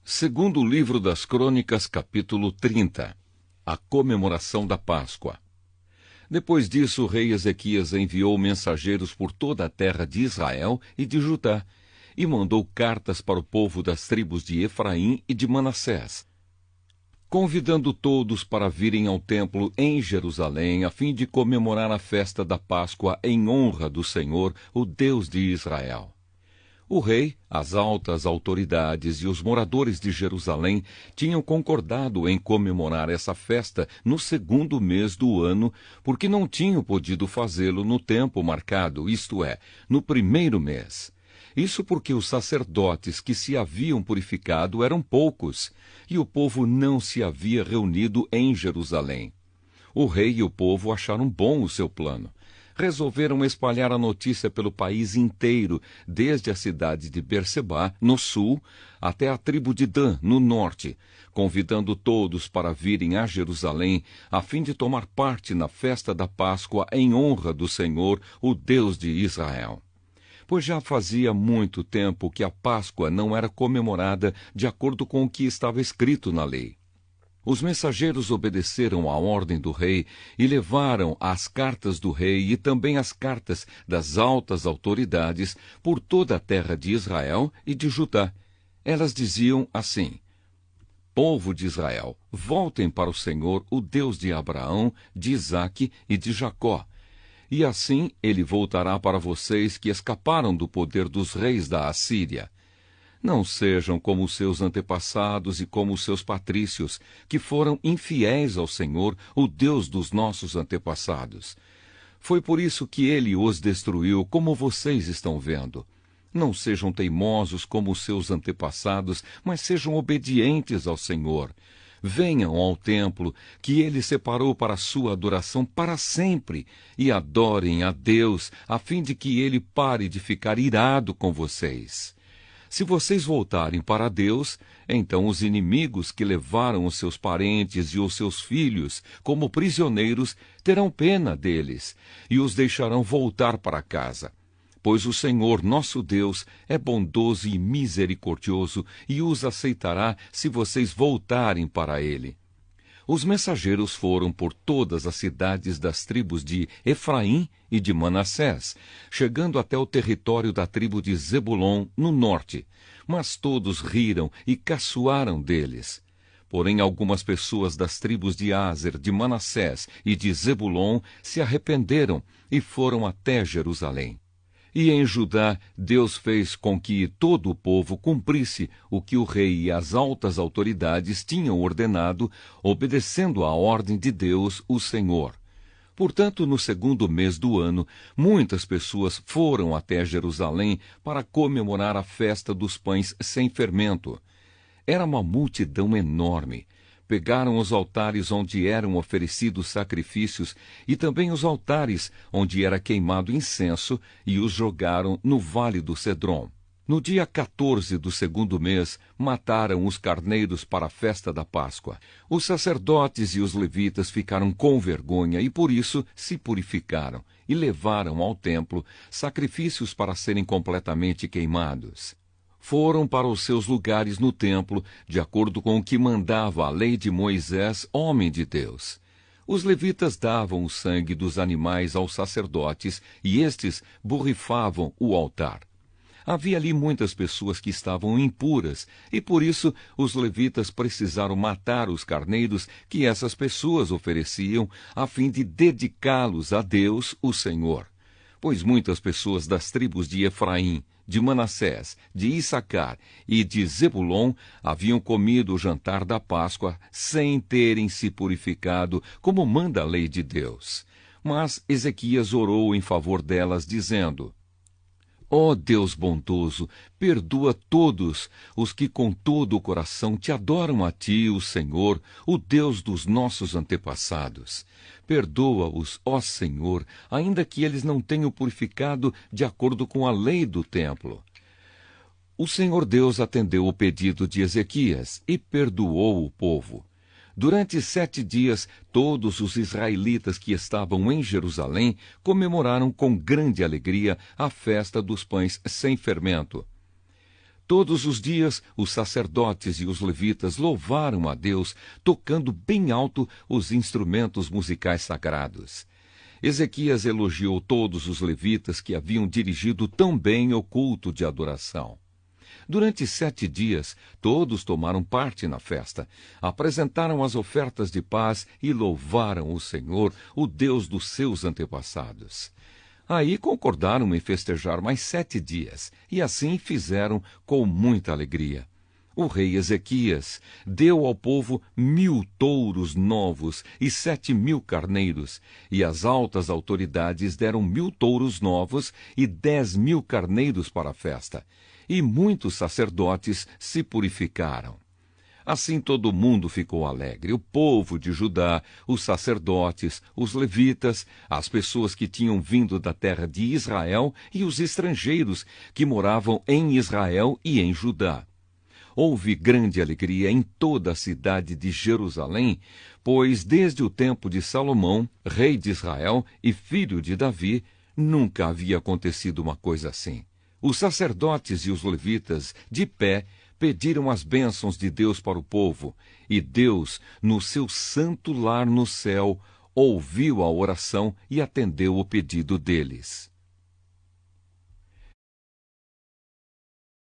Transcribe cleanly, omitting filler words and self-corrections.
Segundo livro das Crônicas, capítulo 30. A comemoração da Páscoa. Depois disso, o rei Ezequias enviou mensageiros por toda a terra de Israel e de Judá, e mandou cartas para o povo das tribos de Efraim e de Manassés, convidando todos para virem ao templo em Jerusalém, a fim de comemorar a festa da Páscoa em honra do Senhor, o Deus de Israel. O rei, as altas autoridades e os moradores de Jerusalém tinham concordado em comemorar essa festa no segundo mês do ano, porque não tinham podido fazê-lo no tempo marcado, isto é, no primeiro mês. Isso porque os sacerdotes que se haviam purificado eram poucos, e o povo não se havia reunido em Jerusalém. O rei e o povo acharam bom o seu plano. Resolveram espalhar a notícia pelo país inteiro, desde a cidade de Berseba, no sul, até a tribo de Dan, no norte, convidando todos para virem a Jerusalém, a fim de tomar parte na festa da Páscoa em honra do Senhor, o Deus de Israel. Pois já fazia muito tempo que a Páscoa não era comemorada de acordo com o que estava escrito na lei. Os mensageiros obedeceram à ordem do rei e levaram as cartas do rei e também as cartas das altas autoridades por toda a terra de Israel e de Judá. Elas diziam assim: Povo de Israel, voltem para o Senhor, o Deus de Abraão, de Isaque e de Jacó. E assim ele voltará para vocês que escaparam do poder dos reis da Assíria. Não sejam como os seus antepassados e como os seus patrícios, que foram infiéis ao Senhor, o Deus dos nossos antepassados. Foi por isso que ele os destruiu, como vocês estão vendo. Não sejam teimosos como os seus antepassados, mas sejam obedientes ao Senhor. Venham ao templo que ele separou para a sua adoração para sempre e adorem a Deus, a fim de que ele pare de ficar irado com vocês. Se vocês voltarem para Deus, então os inimigos que levaram os seus parentes e os seus filhos como prisioneiros terão pena deles e os deixarão voltar para casa. Pois o Senhor, nosso Deus, é bondoso e misericordioso e os aceitará se vocês voltarem para Ele. Os mensageiros foram por todas as cidades das tribos de Efraim e de Manassés, chegando até o território da tribo de Zebulon, no norte. Mas todos riram e caçoaram deles. Porém, algumas pessoas das tribos de Aser, de Manassés e de Zebulon se arrependeram e foram até Jerusalém. E em Judá, Deus fez com que todo o povo cumprisse o que o rei e as altas autoridades tinham ordenado, obedecendo à ordem de Deus, o Senhor. Portanto, no segundo mês do ano, muitas pessoas foram até Jerusalém para comemorar a festa dos pães sem fermento. Era uma multidão enorme. Pegaram os altares onde eram oferecidos sacrifícios e também os altares onde era queimado incenso e os jogaram no vale do Cedron. No dia 14 do segundo mês, mataram os carneiros para a festa da Páscoa. Os sacerdotes e os levitas ficaram com vergonha e por isso se purificaram e levaram ao templo sacrifícios para serem completamente queimados. Foram para os seus lugares no templo, de acordo com o que mandava a lei de Moisés, homem de Deus. Os levitas davam o sangue dos animais aos sacerdotes e estes borrifavam o altar. Havia ali muitas pessoas que estavam impuras, e por isso os levitas precisaram matar os carneiros que essas pessoas ofereciam, a fim de dedicá-los a Deus, o Senhor. Pois muitas pessoas das tribos de Efraim, de Manassés, de Issacar e de Zebulon haviam comido o jantar da Páscoa sem terem se purificado, como manda a lei de Deus. Mas Ezequias orou em favor delas, dizendo: Ó Deus bondoso, perdoa todos os que com todo o coração te adoram a ti, o Senhor, o Deus dos nossos antepassados. Perdoa-os, ó Senhor, ainda que eles não tenham purificado de acordo com a lei do templo. O Senhor Deus atendeu o pedido de Ezequias e perdoou o povo. Durante 7 dias, todos os israelitas que estavam em Jerusalém comemoraram com grande alegria a festa dos pães sem fermento. Todos os dias, os sacerdotes e os levitas louvaram a Deus, tocando bem alto os instrumentos musicais sagrados. Ezequias elogiou todos os levitas que haviam dirigido tão bem o culto de adoração. Durante 7 dias, todos tomaram parte na festa, apresentaram as ofertas de paz e louvaram o Senhor, o Deus dos seus antepassados. Aí concordaram em festejar mais 7 dias, e assim fizeram com muita alegria. O rei Ezequias deu ao povo 1.000 touros novos e 7.000 carneiros, e as altas autoridades deram 1.000 touros novos e 10.000 carneiros para a festa, e muitos sacerdotes se purificaram. Assim todo mundo ficou alegre, o povo de Judá, os sacerdotes, os levitas, as pessoas que tinham vindo da terra de Israel e os estrangeiros que moravam em Israel e em Judá. Houve grande alegria em toda a cidade de Jerusalém, pois desde o tempo de Salomão, rei de Israel e filho de Davi, nunca havia acontecido uma coisa assim. Os sacerdotes e os levitas, de pé, pediram as bênçãos de Deus para o povo, e Deus, no seu santo lar no céu, ouviu a oração e atendeu o pedido deles.